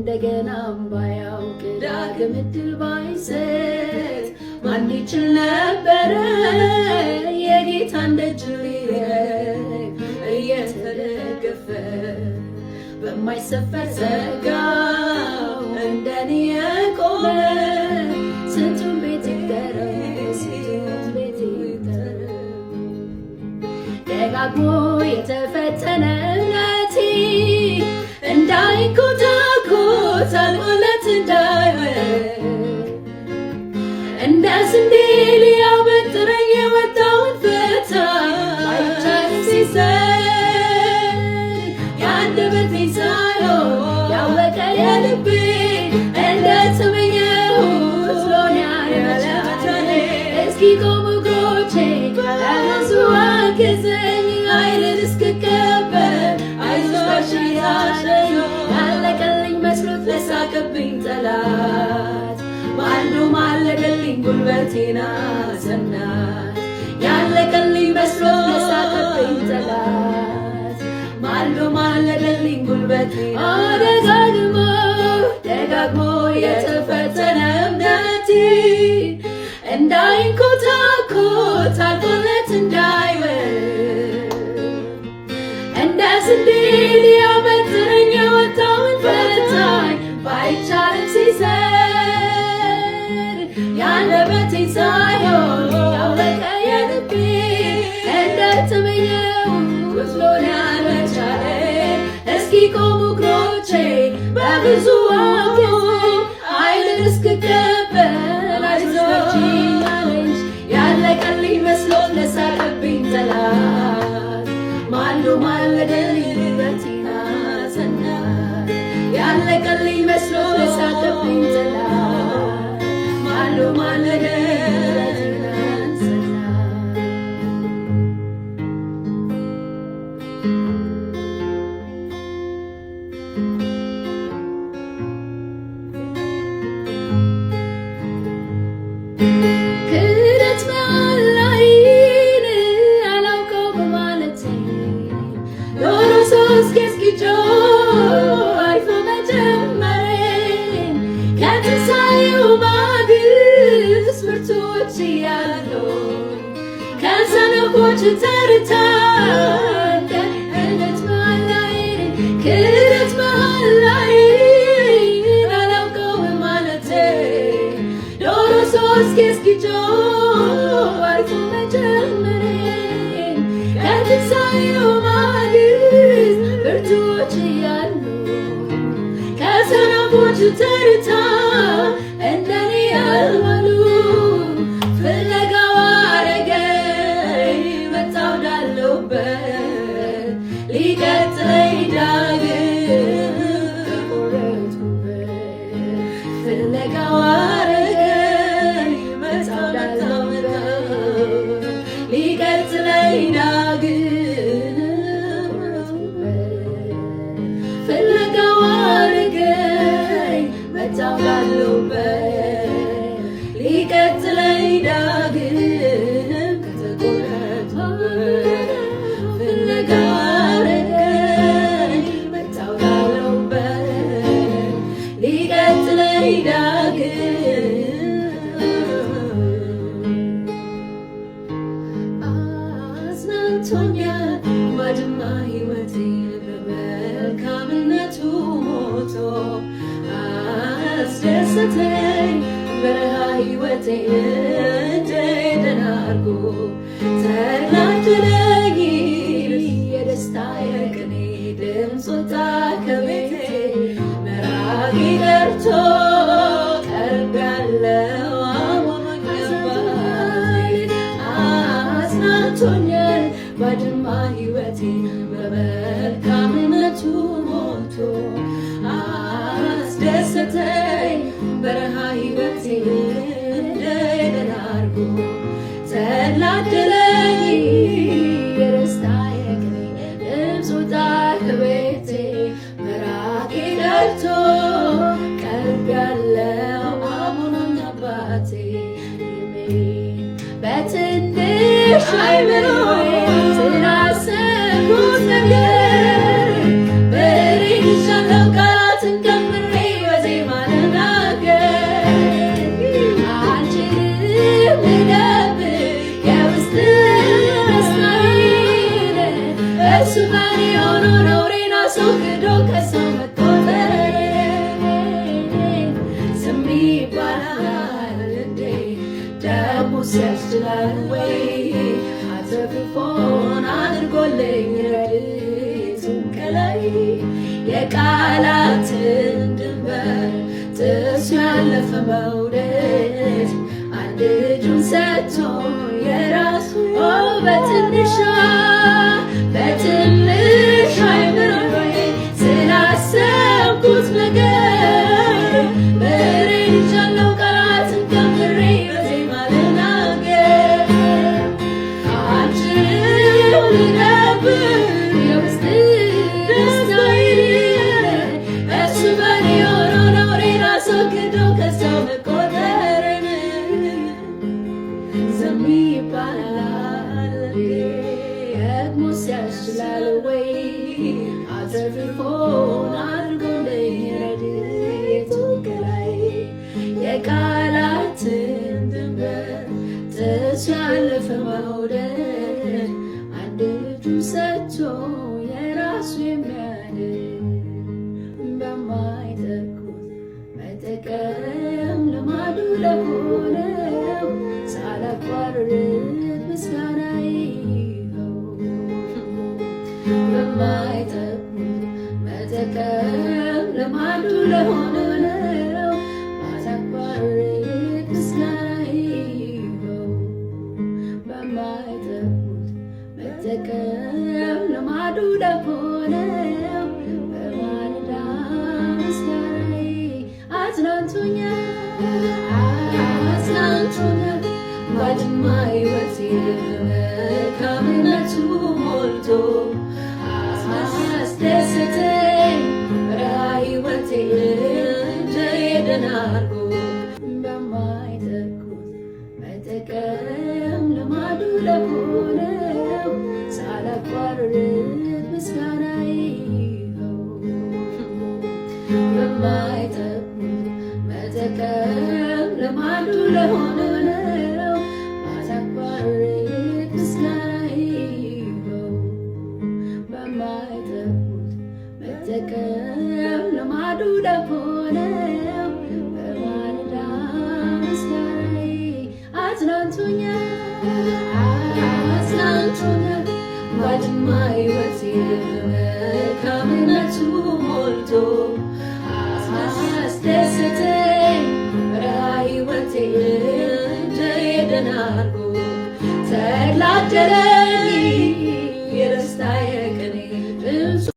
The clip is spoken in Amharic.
እንደገናም ባያውቅ ዳግም እድል ባይሰጥ ማን ይችል ነበረ የጌታን ደጅ ሊረግ እየተደገፈ በማይሰፈር ጸጋው እንደኔ የቆመ ስንቱን ቤት ይቅጠረው ስንቱን ቤት ይቅጠረው ደጋግሞ የተፈተነ እምነቴ እንዳይኮታኮት አልቆለት እንዳይወርድ እንደ ስንዴ ሊያበጥረኝ የወጣውን ፈታኝ አይቻል ሲሰጥ የአንደበቴን ሳይሆን ያወቀ የልቤ እንደተመኘሁት ሎን ያለመቻሌ እስኪቆሙ እግሮቼ ለብዙ አግዘኝ ኃይልን እስክቀበል አይዞሽ ያለኝ ያለቀልኝ መስሎት ለሳቀብኝ ጠላት ማልዶ ማለደልኝ ጉልበቴን አጸናት ያለቀልኝ መስሎት ለሳቀብኝ ጠላት ማልዶ ማለደልኝ ጉልበቴን ደጋግሞ የተፈተነ እምነቴ እንዳይንኮታኮት አልቆለት እንዳይወርድ እንደ ስንዴ ሊያበጥረኝ የወጣውን ፈታኝ ባይቻልም ሲሰር የአንደበቴን ሳይሆን ያወቀ የልቤ እንደተመኘሁት ሎን ያልመቻሌ እስኪቆሙ እግሮቼ በብዙ አግዘኝ ኃይልን እስክቀበል አይዞሽ ያለኝ ያለቀልኝ መስሎት ለሳቀብኝ ጠላት ማልዶ ማለደልኝ ጉልበቴን አጸናት ያለቀልኝ መስሎት ለሳቀብኝ ጠላት ማልዶ ማለደልኝ ጉልበቴን አጸናት ክህደት መሐላዬን አላውቀው በማለቴ ዶሮ ሶስት ጊዜ እስኪጮህ አልፎ መጀመሬን ከትንሣኤው ማግስት ብርቱዎች እያሉ ከሰነፎች ተርታ ክህደት መሐላዬን አላውቀው በማለቴ ዶሮ ሶስት ጊዜ እስኪጮህ አልፎ መጀመሬን ከትንሣኤው ማግስት ብርቱዎች እያሉ ከሰነፎች ተርታ እንደኔ ያልዋሉ ፍለጋው አረገኝ መጣሁ ወዳለሁበት ሊቀጥለኝ ዳግም ቆረጥኩበት ፍለጋው አረገኝ መጣሁ ወዳለሁበት ሊቀጥለኝ ዳግም ቆረጥኩበት ፍለጋው አረገኝ መጣሁ ወዳለሁበት ሊቀጥለኝ ዳግም ከተቆረጥኩበት ፍለጋው አረገኝ መጣሁ ወዳለሁበት ሊቀጥለኝ ዳግም አጽናንቶኛል ባድማ ሕይወቴን በመልካምነቱ ሞቶ አስደሰተኝ በረሃ ሕይወቴን እንደደን አድርጎ ተናደለኝ የደስታ የቅኔ ድምፅ ወጣ ከቤቴ መራጌ ደርቶ ቀርቤያለሁ አሞኝ አባቴ አጽናንቶኛል ባድማ ሕይወቴን በመልካምነቱ ሞቶ አስደሰተኝ በረሃ ሕይወቴን እንደደን አድርጎ ተናደለኝ የደስታ የቅኔ ድምፅ ወጣ ከቤቴ መራጌ ደርቶ ቀርቤያለሁ አሞኝ አባቴ በትንሽ አይምሮዬ ስላሰብኩት ነገር በሬ ይዣለሁ ቃላትን ከምሬ የቃላትን ድንበር ጥሶ ያለፈ መውደድ አንድ ልጁን ሰጥቶ የራሱ በትንሿ አይምሮዬ ስላሰብኩት ነገር በሬን ይዣለሁ ቃላትን ከምሬ በዜማ ልናገር አልችልም ልነግር የውስጥ ደስታዬን እሱ በኔ ሆኖ ነውሬን አስወግዶ ከሰው መቆጠርን ዝም ይባላል ደግሞስ ያስችላል ወይ አትርፎን አድርጎልኝ ረድኤቱ ከላይ የቃላትን ድንበር ጥሶ ያለፈ መውደድ አንድ ልጁን ሰጥቶ የራሱ የሚያደርግ በማይተኩት መጠቀም ልማዱ ለሆነው ሳላቋርጥ ምስጋና ይኸው በማይተኩት መጠቀም ልማዱ ለሆነው ሳላቋርጥ ምስጋና ይኸው በማይተኩት መጠቀም ልማዱ ለሆነው በማለዳ ምስጋናዬ አጽናንቶኛል ባድማ ሕይወቴ መልካምነቱ ሞልቶ አስደሰተኝ በረሃ ሕይወቴ እንደ ኤደን አድርጎ በማይተኩት መጠቀም ልማዱ ለሆነው ሳላቋርጥ ምስጋናዬ ይኸው በማይተኩት መጠቀም ልማዱ ለሆነው ሳላቋርጥ ምስጋናዬ ይኸው በማይተኩት መጠቀም ልማዱ ለሆነው በማለዳ ምስጋናዬ አጽናንቶኛል ባድማ ሕይወቴ መልካምነቱ ሞልቶ አስደሰተኝ በረሃ ሕይወቴ እንደ ኤደን አድርጎ ተድላ አደረ